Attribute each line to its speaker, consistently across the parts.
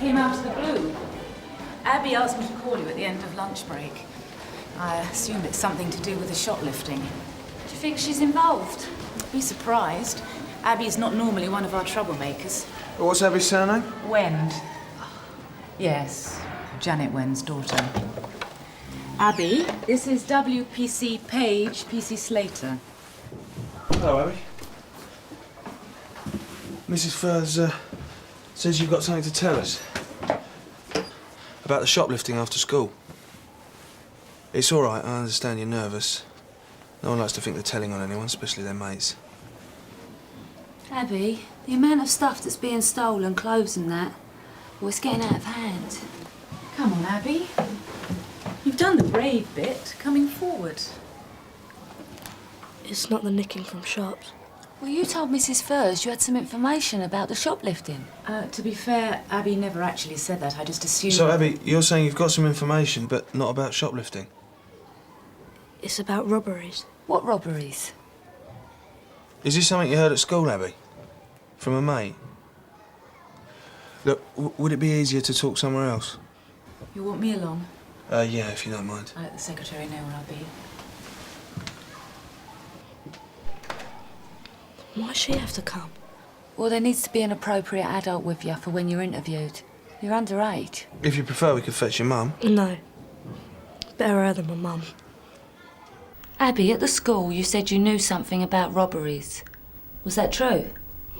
Speaker 1: came out of the blue. Abby asked me to call you at the end of lunch break. I assume it's something to do with the shoplifting. Do you think she's involved? Be surprised. Abby's not normally one of our troublemakers.
Speaker 2: What's Abby's surname?
Speaker 1: Wend. Yes, Janet Wend's daughter. Abby, this is WPC Page, PC Slater.
Speaker 2: Hello, Abby. Mrs. Furze says you've got something to tell us about the shoplifting after school. It's all right, I understand you're nervous. No one likes to think they're telling on anyone, especially their mates.
Speaker 3: Abby, the amount of stuff that's being stolen, clothes and that, well, it's getting out of hand.
Speaker 1: Come on, Abby. You've done the brave bit, coming forward.
Speaker 4: It's not the nicking from shops.
Speaker 3: Well, you told Mrs. Furze you had some information about the shoplifting.
Speaker 1: To be fair, Abby never actually said that. I just assumed...
Speaker 2: So, Abby, you're saying you've got some information, but not about shoplifting?
Speaker 4: It's about robberies.
Speaker 3: What robberies?
Speaker 2: Is this something you heard at school, Abby? From a mate? Look, would it be easier to talk somewhere else?
Speaker 1: You want me along?
Speaker 2: Yeah, if you don't mind.
Speaker 1: I'll let the secretary know where I'll be.
Speaker 4: Why does she have to come?
Speaker 3: Well, there needs to be an appropriate adult with you for when you're interviewed. You're underage.
Speaker 2: If you prefer, we could fetch your mum.
Speaker 4: No. Better her than my mum.
Speaker 3: Abby, at the school you said you knew something about robberies. Was that true?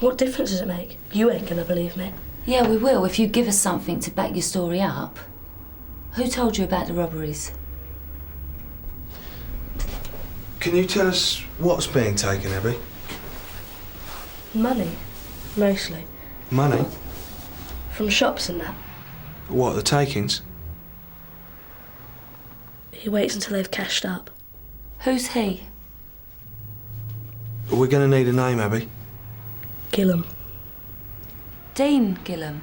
Speaker 4: What difference does it make? You ain't gonna believe me.
Speaker 3: Yeah, we will, if you give us something to back your story up. Who told you about the robberies?
Speaker 2: Can you tell us what's being taken, Abby?
Speaker 4: Money, mostly.
Speaker 2: Money?
Speaker 4: From shops and that.
Speaker 2: What, the takings?
Speaker 4: He waits until they've cashed up.
Speaker 3: Who's he?
Speaker 2: We're going to need a name, Abby.
Speaker 4: Gillam.
Speaker 3: Dean Gillam.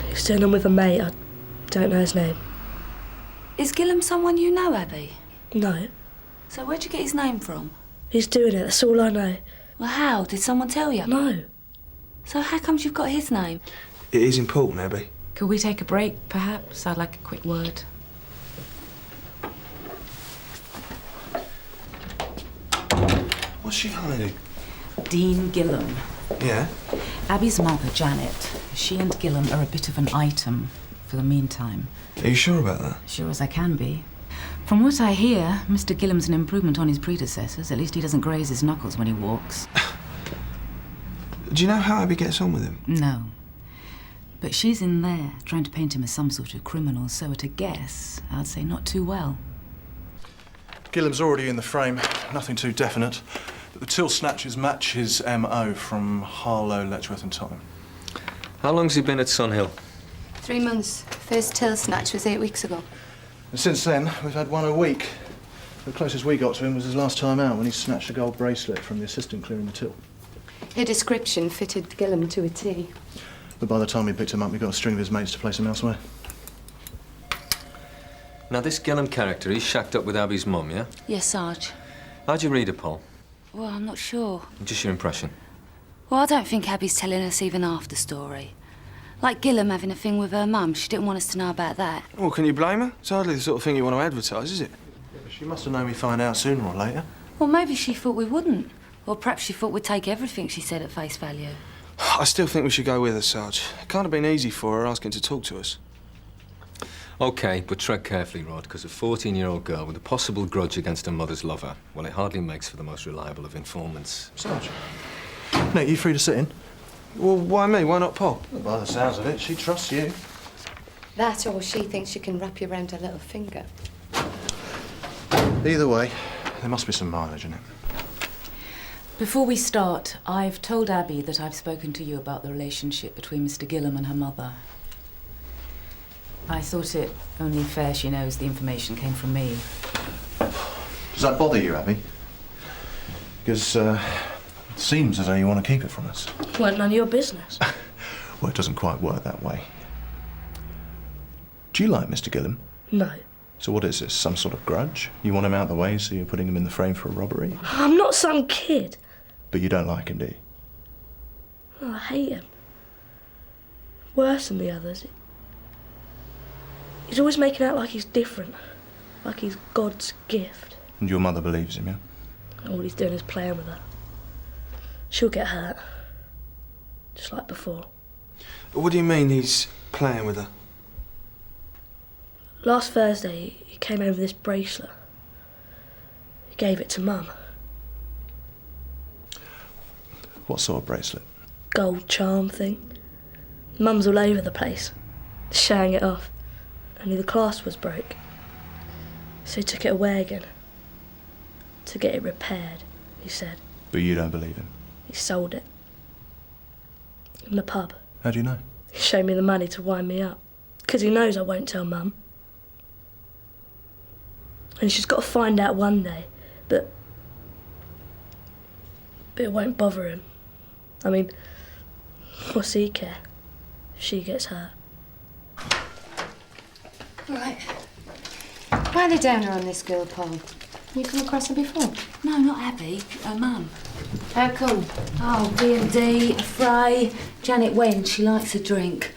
Speaker 4: He's doing them with a mate. I don't know his name.
Speaker 3: Is Gillam someone you know, Abby?
Speaker 4: No.
Speaker 3: So where'd you get his name from?
Speaker 4: He's doing it, that's all I know.
Speaker 3: Well, how? Did someone tell you?
Speaker 4: No.
Speaker 3: So how comes you've got his name?
Speaker 2: It is important, Abby.
Speaker 1: Could we take a break, perhaps? I'd like a quick word.
Speaker 2: What's she hiding?
Speaker 1: Dean Gillam.
Speaker 2: Yeah?
Speaker 1: Abby's mother, Janet. She and Gillam are a bit of an item for the meantime.
Speaker 2: Are you sure about that?
Speaker 1: Sure as I can be. From what I hear, Mr. Gillam's an improvement on his predecessors. At least he doesn't graze his knuckles when he walks.
Speaker 2: Do you know how Abby gets on with him?
Speaker 1: No. But she's in there, trying to paint him as some sort of criminal, so at a guess, I'd say not too well.
Speaker 5: Gillam's already in the frame, nothing too definite. But the till snatches match his MO from Harlow, Letchworth and Tottenham.
Speaker 6: How long's he been at Sunhill?
Speaker 7: 3 months. First till snatch was 8 weeks ago.
Speaker 5: And since then, we've had one a week. The closest we got to him was his last time out when he snatched a gold bracelet from the assistant clearing the till.
Speaker 7: Her description fitted Gillam to a T.
Speaker 5: But by the time we picked him up, we got a string of his mates to place him elsewhere.
Speaker 6: Now, this Gillam character, he's shacked up with Abby's mum, yeah?
Speaker 3: Yes, Sarge.
Speaker 6: How'd you read it, Paul?
Speaker 3: Well, I'm not sure.
Speaker 6: Just your impression.
Speaker 3: Well, I don't think Abby's telling us even half the story. Like Gillam having a thing with her mum. She didn't want us to know about that.
Speaker 2: Well, can you blame her? It's hardly the sort of thing you want to advertise, is it?
Speaker 5: She must have known we'd find out sooner or later.
Speaker 3: Well, maybe she thought we wouldn't. Or perhaps she thought we'd take everything she said at face value.
Speaker 2: I still think we should go with her, Sarge. It can't have been easy for her asking to talk to us.
Speaker 6: OK, but tread carefully, Rod, because a 14-year-old girl with a possible grudge against her mother's lover, well, it hardly makes for the most reliable of informants.
Speaker 5: Sarge. Nate, you free to sit in?
Speaker 2: Well, why me? Why not Paul?
Speaker 5: Well, by the sounds of it, she trusts you.
Speaker 7: That or she thinks she can wrap you around her little finger.
Speaker 5: Either way, there must be some mileage in it.
Speaker 1: Before we start, I've told Abby that I've spoken to you about the relationship between Mr. Gillam and her mother. I thought it only fair she knows the information came from me.
Speaker 5: Does that bother you, Abby? Because, it seems as though you want to keep it from us.
Speaker 4: Well, none of your business.
Speaker 5: Well, it doesn't quite work that way. Do you like Mr. Gillam?
Speaker 4: No.
Speaker 5: So what is this, some sort of grudge? You want him out of the way, so you're putting him in the frame for a robbery?
Speaker 4: I'm not some kid.
Speaker 5: But you don't like him, do you?
Speaker 4: Oh, I hate him. worse than the others. He's always making out like he's different, like he's God's gift.
Speaker 5: And your mother believes him, yeah?
Speaker 4: All he's doing is playing with her. She'll get hurt, just like before.
Speaker 2: What do you mean he's playing with her?
Speaker 4: Last Thursday, he came home with this bracelet. He gave it to Mum.
Speaker 5: What sort of bracelet?
Speaker 4: Gold charm thing. Mum's all over the place, showing it off. Only the clasp was broke. So he took it away again. To get it repaired, he said.
Speaker 5: But you don't believe him?
Speaker 4: He sold it. In the pub.
Speaker 5: How do you know?
Speaker 4: He showed me the money to wind me up. Because he knows I won't tell Mum. And she's got to find out one day, but it won't bother him. I mean, what's he care if she gets hurt?
Speaker 7: Right. Why are they down her on this girl, Paul? You come across her before?
Speaker 3: No, not Abby. Her mum.
Speaker 7: How come?
Speaker 3: Oh, D&D, a fray. Janet went. She likes a drink.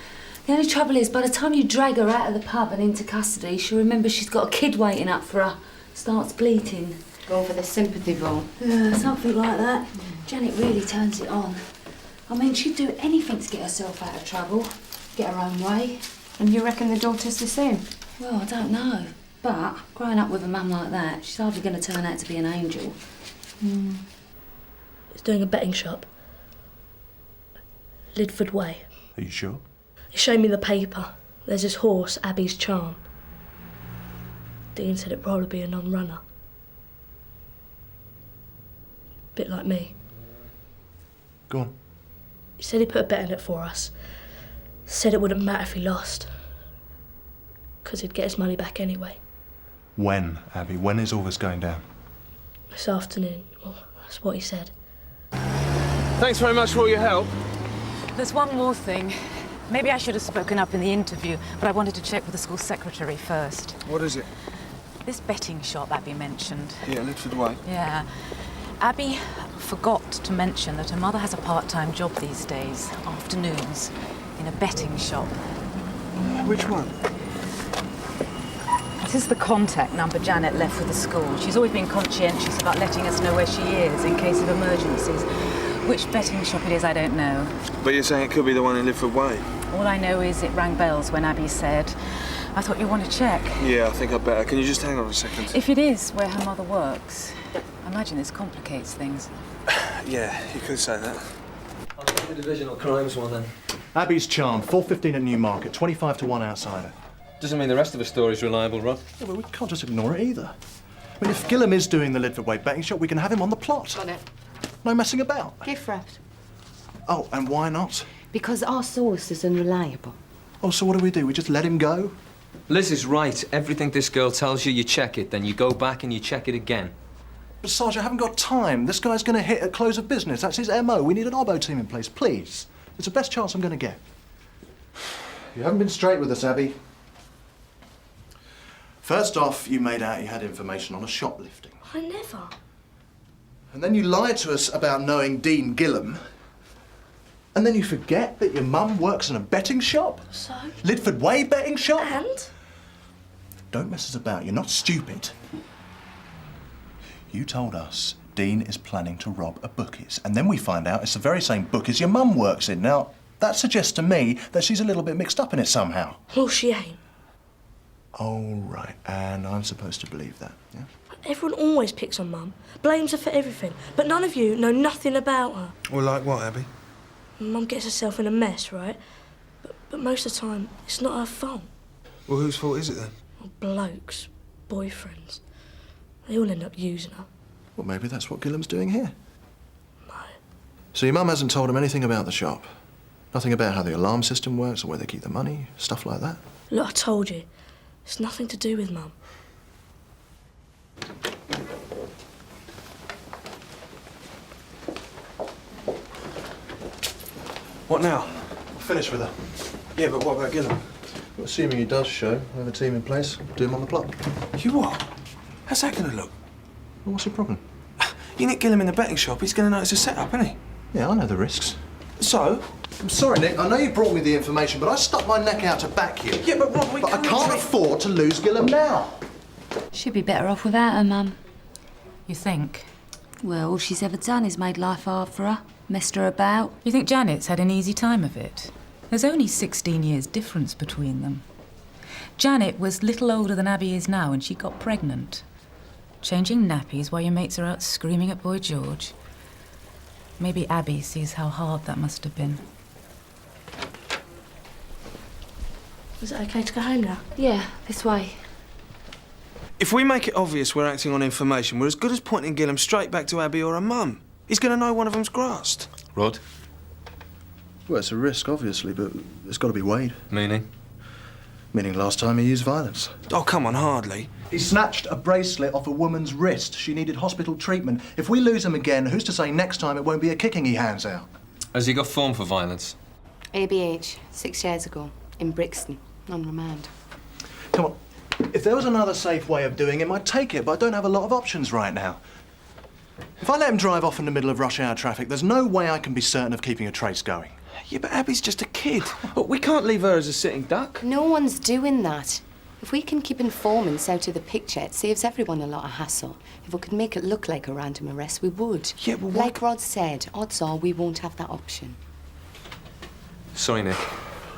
Speaker 3: The only trouble is, by the time you drag her out of the pub and into custody, she'll remember she's got a kid waiting up for her. Starts bleating.
Speaker 7: Go for the sympathy ball.
Speaker 3: Yeah, something like that. Janet really turns it on. I mean, she'd do anything to get herself out of trouble, get her own way.
Speaker 7: And you reckon the daughter's the same?
Speaker 3: Well, I don't know. But growing up with a mum like that, she's hardly going to turn out to be an angel.
Speaker 4: He's doing a betting shop. Lidford Way.
Speaker 5: Are you sure?
Speaker 4: He showed me the paper. There's this horse, Abby's Charm. Dean said it'd probably be a non-runner. Bit like me.
Speaker 5: Go on.
Speaker 4: He said he put a bet in it for us. Said it wouldn't matter if he lost. Because he'd get his money back anyway.
Speaker 5: When, Abby? When is all this going down?
Speaker 4: This afternoon. Well, that's what he said.
Speaker 2: Thanks very much for all your help.
Speaker 1: There's one more thing. Maybe I should have spoken up in the interview, but I wanted to check with the school secretary first.
Speaker 2: What is it?
Speaker 1: This betting shop Abby mentioned.
Speaker 2: Yeah, Lidford Way.
Speaker 1: Yeah. Abby forgot to mention that her mother has a part-time job these days, afternoons, in a betting shop.
Speaker 2: Which one?
Speaker 1: This is the contact number Janet left with the school. She's always been conscientious about letting us know where she is in case of emergencies. Which betting shop it is, I don't know.
Speaker 2: But you're saying it could be the one in Lidford Way?
Speaker 1: All I know is it rang bells when Abby said, I thought you want to check.
Speaker 2: Yeah, I think I'd better. Can you just hang on a second?
Speaker 1: If it is where her mother works, I imagine this complicates things.
Speaker 2: Yeah, you could say that.
Speaker 6: I'll take the divisional crimes one then.
Speaker 5: Abby's Charm, 4:15 at Newmarket, 25 to 1 outsider.
Speaker 6: Doesn't mean the rest of the story's reliable, Rod.
Speaker 5: Yeah, but we can't just ignore it either. I mean, if Gillam is doing the Lidford Way betting shop, we can have him on the plot.
Speaker 7: Got it.
Speaker 5: No messing about.
Speaker 7: Gift wrapped.
Speaker 5: Oh, and why not?
Speaker 7: Because our source is unreliable.
Speaker 5: Oh, so what do? We just let him go?
Speaker 6: Liz is right. Everything this girl tells you, you check it. Then you go back and you check it again.
Speaker 5: But Sarge, I haven't got time. This guy's going to hit at close of business. That's his MO. We need an Obbo team in place, please. It's the best chance I'm going to get. You haven't been straight with us, Abby. First off, you made out you had information on a shoplifting.
Speaker 4: I never.
Speaker 5: And then you lied to us about knowing Dean Gillam. And then you forget that your mum works in a betting shop?
Speaker 4: So?
Speaker 5: Lidford Way betting shop?
Speaker 4: And?
Speaker 5: Don't mess us about. You're not stupid. You told us Dean is planning to rob a bookies. And then we find out it's the very same bookies your mum works in. Now, that suggests to me that she's a little bit mixed up in it somehow.
Speaker 4: Well, she ain't.
Speaker 5: Oh, right. And I'm supposed to believe that, yeah?
Speaker 4: Everyone always picks on Mum, blames her for everything, but none of you know nothing about her.
Speaker 2: Well, like what, Abby?
Speaker 4: Mum gets herself in a mess, right? But most of the time, it's not her fault.
Speaker 2: Well, whose fault is it then?
Speaker 4: Well, blokes, boyfriends, they all end up using her.
Speaker 5: Well, maybe that's what Gillam's doing here.
Speaker 4: No.
Speaker 5: So your mum hasn't told him anything about the shop? Nothing about how the alarm system works or where they keep the money, stuff like that?
Speaker 4: Look, I told you, it's nothing to do with Mum.
Speaker 2: What now?
Speaker 5: Finish with her.
Speaker 2: Yeah, but what about Gillam?
Speaker 5: Well, assuming he does show, we have a team in place, do him on the plot.
Speaker 2: You what? How's that going to look?
Speaker 5: Well, what's the problem?
Speaker 2: You nick Gillam in the betting shop, he's going to notice a setup, isn't he?
Speaker 5: Yeah, I know the risks.
Speaker 2: So?
Speaker 5: I'm sorry, Nick. I know you brought me the information, but I stuck my neck out to back you.
Speaker 2: Yeah, but Rod,
Speaker 5: I can't afford to lose Gillam now.
Speaker 3: She'd be better off without her, Mum.
Speaker 1: You think?
Speaker 3: Well, all she's ever done is made life hard for her, messed her about.
Speaker 1: You think Janet's had an easy time of it? There's only 16 years difference between them. Janet was little older than Abby is now and she got pregnant. Changing nappies while your mates are out screaming at Boy George. Maybe Abby sees how hard that must have been.
Speaker 4: Is it okay to go home now?
Speaker 3: Yeah, this way.
Speaker 2: If we make it obvious we're acting on information, we're as good as pointing Gillam straight back to Abby or her mum. He's going to know one of them's grassed.
Speaker 6: Rod?
Speaker 5: Well, it's a risk, obviously, but it's got to be weighed.
Speaker 6: Meaning?
Speaker 5: Meaning last time he used violence.
Speaker 2: Oh, come on, hardly.
Speaker 5: He snatched a bracelet off a woman's wrist. She needed hospital treatment. If we lose him again, who's to say next time it won't be a kicking he hands out?
Speaker 6: Has he got form for violence?
Speaker 7: ABH, 6 years ago, in Brixton, on remand.
Speaker 5: Come on. If there was another safe way of doing it, I'd take it, but I don't have a lot of options right now. If I let him drive off in the middle of rush hour traffic, there's no way I can be certain of keeping a trace going.
Speaker 2: Yeah, but Abby's just a kid. Look, we can't leave her as a sitting duck.
Speaker 7: No one's doing that. If we can keep informants out of the picture, it saves everyone a lot of hassle. If we could make it look like a random arrest, we would.
Speaker 2: Yeah, well,
Speaker 7: like Rod said, odds are we won't have that option.
Speaker 6: Sorry, Nick.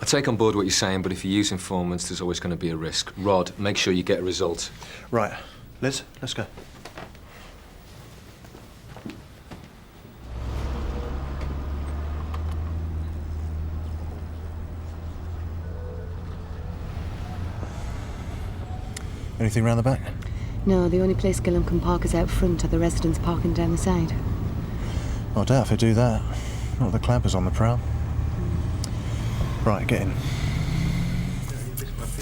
Speaker 6: I take on board what you're saying, but if you use informants, there's always going to be a risk. Rod, make sure you get a result.
Speaker 5: Right. Liz, let's go. Anything round the back?
Speaker 7: No, the only place Gillam can park is out front, or the residents parking down the side.
Speaker 5: I doubt if they do that. Not with the clampers on the prowl. Right, get in.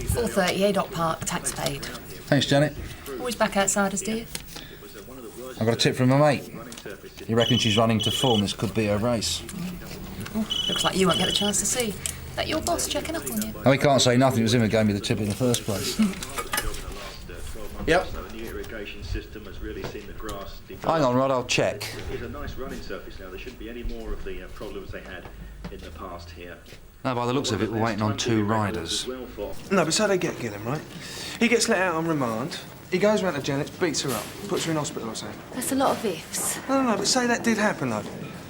Speaker 8: 4:38 Dock Park, tax paid.
Speaker 9: Thanks, Janet.
Speaker 8: Always back outside us, dear.
Speaker 9: I got a tip from my mate. You reckon she's running to form? This could be her race.
Speaker 8: Oh, looks like you won't get the chance to see. That your boss checking up on you?
Speaker 9: And we can't say nothing. It was him who gave me the tip in the first place.
Speaker 5: Yep.
Speaker 9: Hang on, Rod, I'll check.
Speaker 10: It's a nice running surface now. There shouldn't be any more of the problems they had in the past here.
Speaker 9: No, by the looks of it, we're waiting on 2 riders.
Speaker 2: No, but so they get Gillam, right? He gets let out on remand. He goes round to Janet, beats her up, puts her in hospital or something.
Speaker 3: That's a lot of ifs.
Speaker 2: No, but say that did happen, though.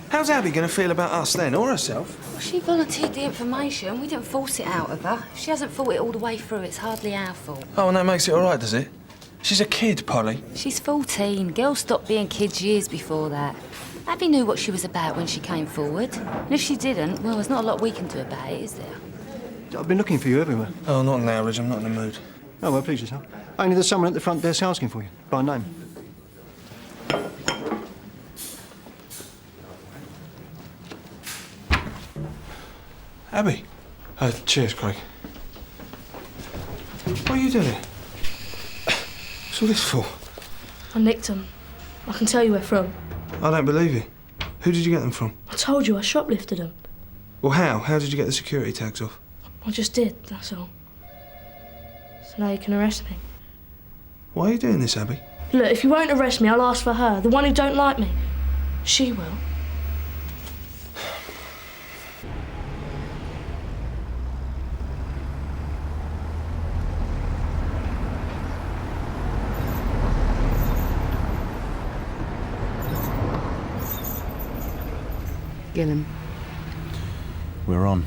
Speaker 2: How's Abby going to feel about us then, or herself?
Speaker 3: Well, she volunteered the information. We didn't force it out of her. If she hasn't thought it all the way through, it's hardly our fault.
Speaker 2: Oh, and that makes it all right, does it? She's a kid, Polly.
Speaker 3: She's 14. Girls stopped being kids years before that. Abby knew what she was about when she came forward. And if she didn't, well, there's not a lot we can do about it, is there?
Speaker 5: I've been looking for you everywhere.
Speaker 2: Oh, not now, Ridge. I'm not in the mood.
Speaker 5: Oh, well, please yourself. Only there's someone at the front desk asking for you, by name.
Speaker 2: Abby. Cheers, Greig. What are you doing here? What's all this for?
Speaker 4: I nicked them. I can tell you where from.
Speaker 2: I don't believe you. Who did you get them from?
Speaker 4: I told you I shoplifted them.
Speaker 2: Well, how? How did you get the security tags off?
Speaker 4: I just did, that's all. So now you can arrest me.
Speaker 2: Why are you doing this, Abby?
Speaker 4: Look, if you won't arrest me, I'll ask for her, the one who don't like me. She will.
Speaker 7: Gillam.
Speaker 5: We're on.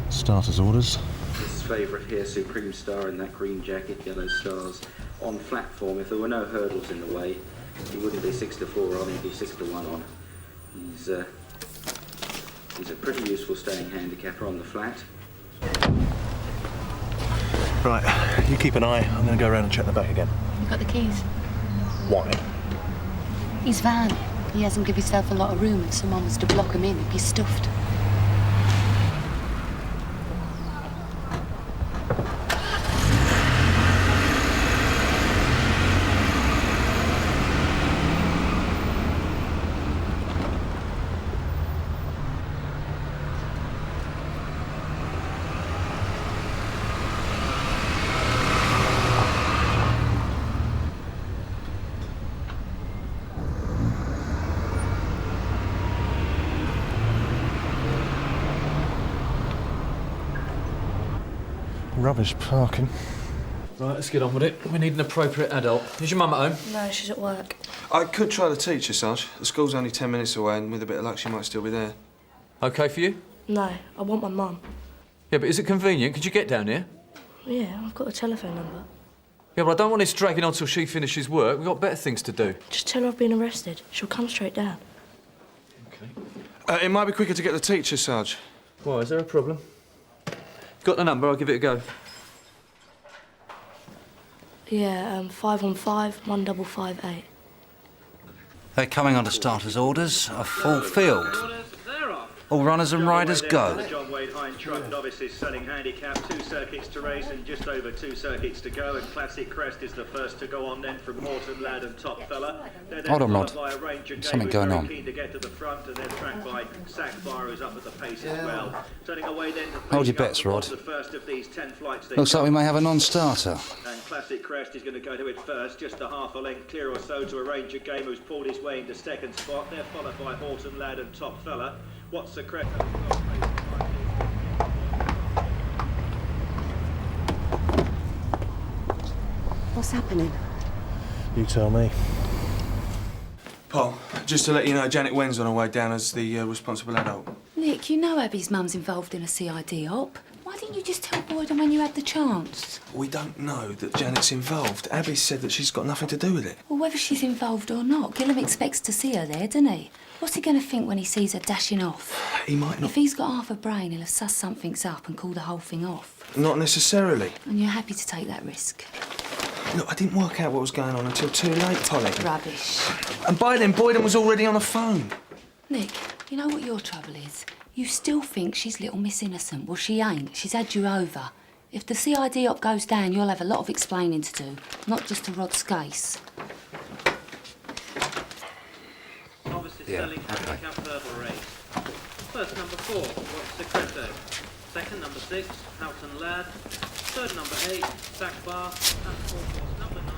Speaker 5: Starter's orders.
Speaker 10: His favourite here, Supreme Star in that green jacket, yellow stars. On flat form, if there were no hurdles in the way, he wouldn't be 6 to 4 on, he'd be 6 to 1 on. He's a pretty useful staying handicapper on the flat.
Speaker 5: Right, you keep an eye. I'm going to go around and check the back again.
Speaker 7: You got the keys?
Speaker 5: Why?
Speaker 7: His van. He hasn't given himself a lot of room. If someone was to block him in, he'd be stuffed.
Speaker 5: Rubbish parking.
Speaker 11: Right, let's get on with it. We need an appropriate adult. Is your mum at home?
Speaker 4: No, she's at work.
Speaker 2: I could try the teacher, Sarge. The school's only 10 minutes away, and with a bit of luck, she might still be there.
Speaker 11: OK for you?
Speaker 4: No, I want my mum.
Speaker 11: Yeah, but is it convenient? Could you get down here?
Speaker 4: Yeah, I've got a telephone number.
Speaker 11: Yeah, but I don't want this dragging on till she finishes work. We've got better things to do.
Speaker 4: Just tell her I've been arrested. She'll come straight down.
Speaker 11: OK.
Speaker 2: It might be quicker to get the teacher, Sarge.
Speaker 11: Why, is there a problem? Got the number, I'll give it a go.
Speaker 4: Yeah, 515-1558.
Speaker 9: They're coming under starters' orders. A full field. All runners and riders go.
Speaker 12: Truck novices selling handicap, 2 circuits to race and just over 2 circuits to go, and Classic Crest is the first to go on then from Morton, Lad and Top Fella.
Speaker 9: Hold on, Rod. Something going on.
Speaker 12: Keen to get to the front, and they're tracked by Sackfire, who's up at the pace as well. Turning away then to
Speaker 9: Hold your bets, Rod.
Speaker 12: the first of these 10 flights.
Speaker 9: Looks like we may have a non-starter.
Speaker 12: And Classic Crest is going to go to it first, just a half a length clear or so to arrange a game, who's pulled his way into second spot. They're followed by Morton, Lad and Top Fella. What's the Crest?
Speaker 7: What's happening?
Speaker 5: You tell me.
Speaker 2: Paul, just to let you know, Janet Wen's on her way down as the responsible adult.
Speaker 3: Nick, you know Abby's mum's involved in a CID op. Why didn't you just tell Boyden when you had the chance?
Speaker 2: We don't know that Janet's involved. Abby said that she's got nothing to do with it.
Speaker 3: Well, whether she's involved or not, Gillam expects to see her there, doesn't he? What's he going to think when he sees her dashing off?
Speaker 2: He might not...
Speaker 3: If he's got half a brain, he'll have sussed something's up and called the whole thing off.
Speaker 2: Not necessarily.
Speaker 3: And you're happy to take that risk?
Speaker 2: Look, I didn't work out what was going on until too late, Polly.
Speaker 3: Rubbish.
Speaker 2: And by then, Boyden was already on the phone.
Speaker 3: Nick, you know what your trouble is? You still think she's Little Miss Innocent. Well, she ain't. She's had you over. If the CID op goes down, you'll have a lot of explaining to do, not just to Rod's case.
Speaker 12: Yeah, okay. First, number 4, What's Secreto. Second, number 6, Houghton Lad. Third, number 8, Sack Bar. And fourth, number 9,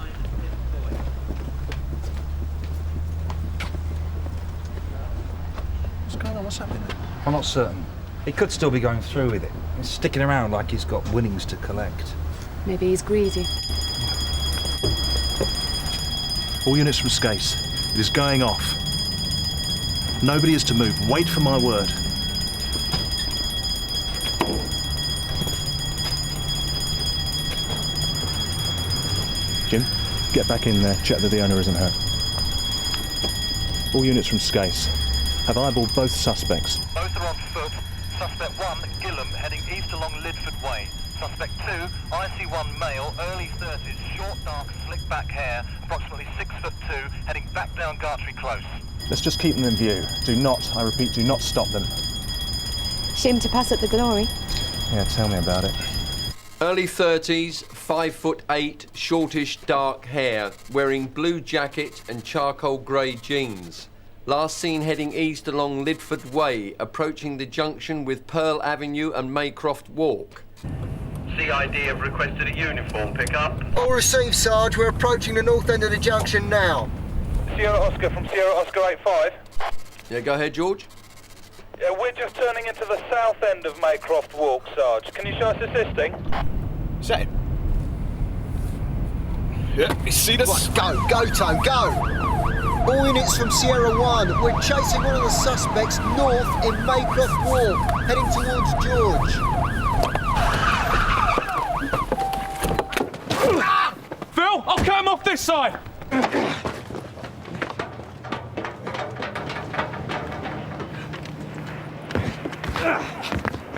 Speaker 12: Boy.
Speaker 5: What's going on? What's happening?
Speaker 9: I'm not certain. He could still be going through with it. He's sticking around like he's got winnings to collect.
Speaker 7: Maybe he's greedy.
Speaker 5: All units from Skase. It is going off. Nobody is to move. Wait for my word. Jim, get back in there. Check that the owner isn't hurt. All units from Skase. Have eyeballed both suspects.
Speaker 13: Both are on foot. Suspect 1, Gillam, heading east along Lidford Way. Suspect 2, IC1 male, early 30s, short, dark, slick back hair, approximately 6'2", heading back down Gartrey Close.
Speaker 5: Let's just keep them in view. Do not, I repeat, do not stop them.
Speaker 7: Shame to pass up the glory.
Speaker 5: Yeah, tell me about it.
Speaker 14: Early 30s, 5'8", shortish dark hair, wearing blue jacket and charcoal grey jeans. Last seen heading east along Lidford Way, approaching the junction with Pearl Avenue and Maycroft Walk.
Speaker 13: CID have requested a uniform pickup.
Speaker 15: All received, Sarge. We're approaching the north end of the junction now.
Speaker 13: Sierra Oscar from Sierra Oscar 85.
Speaker 14: Yeah, go ahead, George.
Speaker 13: Yeah, we're just turning into the south end of Maycroft Walk, Sarge. Can you show us assisting?
Speaker 15: Is that him? Yeah, you see this? Right, go, Tone, go! All units from Sierra 1. We're chasing one of the suspects north in Maycroft Walk, heading towards George.
Speaker 11: Phil, I'll cut him off this side!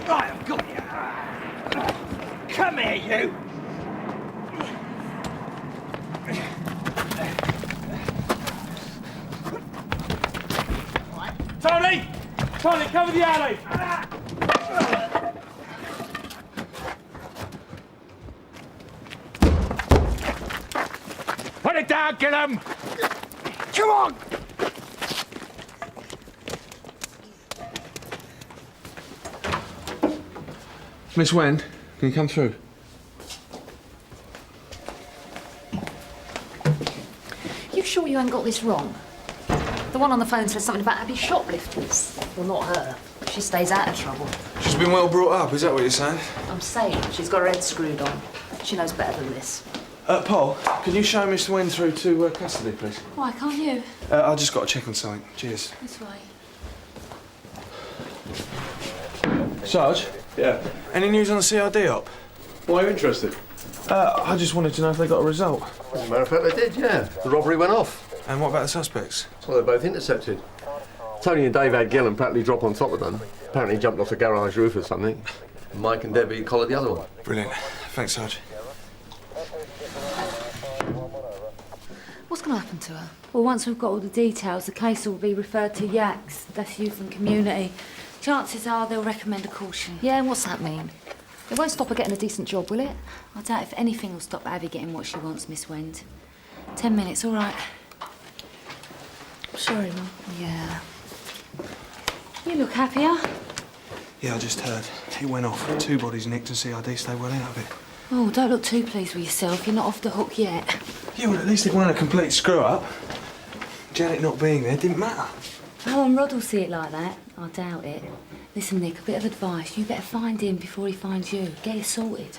Speaker 15: Right, I've got you. Come here, you.
Speaker 11: Tony! Tony, cover the alley! Put it down, Gillam!
Speaker 15: Come on!
Speaker 2: Miss Wen, can you come through?
Speaker 8: You sure you ain't got this wrong? The one on the phone said something about Abby shoplifters. Well, not her. She stays out of trouble.
Speaker 2: She's been well brought up, is that what you're saying?
Speaker 8: I'm saying she's got her head screwed on. She knows better than this.
Speaker 2: Paul, can you show Mr. Wen through to custody, please?
Speaker 3: Why can't you?
Speaker 2: I just got to check on something. Cheers.
Speaker 3: This way.
Speaker 2: Sarge?
Speaker 16: Yeah?
Speaker 2: Any news on the CID op?
Speaker 16: Why are you interested?
Speaker 2: I just wanted to know if they got a result.
Speaker 16: As a matter of fact, they did, yeah. The robbery went off.
Speaker 2: And what about the suspects?
Speaker 16: Well, they're both intercepted. Tony and Dave had Gillen practically drop on top of them. Apparently he jumped off the garage roof or something. Mike and Debbie collared the other one.
Speaker 2: Brilliant. Thanks, Sarge.
Speaker 8: What's going to happen to her?
Speaker 3: Well, once we've got all the details, the case will be referred to YACS, that's Youth and Community. Chances are they'll recommend a caution.
Speaker 8: Yeah, and what's that mean? It won't stop her getting a decent job, will it?
Speaker 3: I doubt if anything will stop Abby getting what she wants, Miss Wend. 10 minutes, all right.
Speaker 4: Sorry, Mum.
Speaker 8: Yeah.
Speaker 3: You look happier.
Speaker 2: Yeah, I just heard. It went off. 2 bodies nicked and CID stayed well out of it.
Speaker 3: Oh, don't look too pleased with yourself. You're not off the hook yet.
Speaker 2: Yeah, well, at least it wasn't a complete screw-up. Janet not being there didn't matter.
Speaker 3: Oh, and Rod will see it like that. I doubt it. Listen, Nick, a bit of advice. You better find him before he finds you. Get it sorted.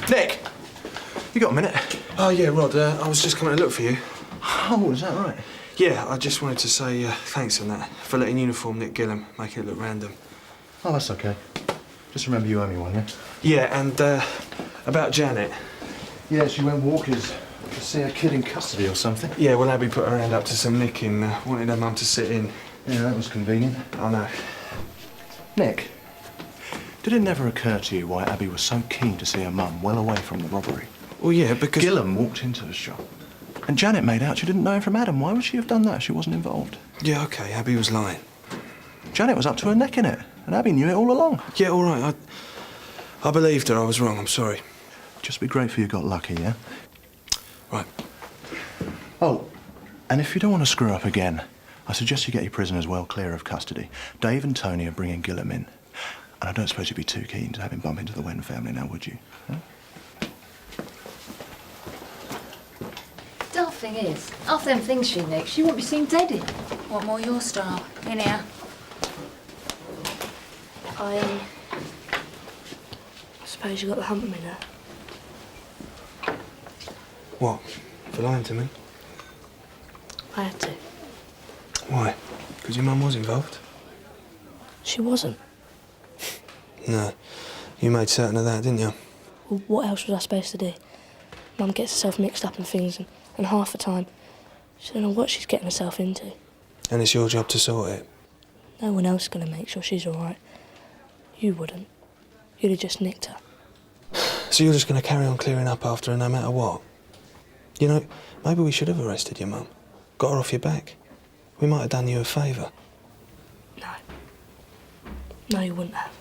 Speaker 5: Nick! You got a minute?
Speaker 2: Oh, yeah, Rod, I was just coming to look for you.
Speaker 5: Oh, is that right?
Speaker 2: Yeah, I just wanted to say thanks and that for letting uniform Nick Gillen make it look random.
Speaker 5: Oh, that's okay. Just remember you owe me one, yeah?
Speaker 2: Yeah, and about Janet.
Speaker 5: Yeah, she went walkers to see her kid in custody or something.
Speaker 2: Yeah, well, Abby put her hand up to some nicking, wanted her mum to sit in.
Speaker 5: Yeah, that was convenient.
Speaker 2: I know.
Speaker 5: Nick, did it never occur to you why Abby was so keen to see her mum well away from the robbery?
Speaker 2: Well, yeah, because...
Speaker 5: Gillen walked into the shop. And Janet made out she didn't know him from Adam. Why would she have done that if she wasn't involved?
Speaker 2: Yeah, OK, Abby was lying.
Speaker 5: Janet was up to her neck in it, and Abby knew it all along.
Speaker 2: Yeah, all right, I believed her. I was wrong. I'm sorry.
Speaker 5: Just be grateful you got lucky, yeah?
Speaker 2: Right.
Speaker 5: Oh, and if you don't want to screw up again, I suggest you get your prisoners well clear of custody. Dave and Tony are bringing Gillen in. And I don't suppose you'd be too keen to have him bump into the Wen family now, would you? Huh?
Speaker 8: Daft thing is, after them things she nicked, she won't be seen dead in.
Speaker 3: What more your style? In here.
Speaker 4: I suppose you got the hump of me now.
Speaker 2: What? For lying to me?
Speaker 4: I had to.
Speaker 2: Why? Because your mum was involved?
Speaker 4: She wasn't.
Speaker 2: No. You made certain of that, didn't you?
Speaker 4: Well, what else was I supposed to do? Mum gets herself mixed up in things, and half the time, she don't know what she's getting herself into.
Speaker 2: And it's your job to sort it?
Speaker 4: No one else is going to make sure she's all right. You wouldn't. You'd have just nicked her.
Speaker 2: So you're just going to carry on clearing up after her no matter what? You know, maybe we should have arrested your mum. Got her off your back. We might have done you a favour.
Speaker 4: No. No, you wouldn't have.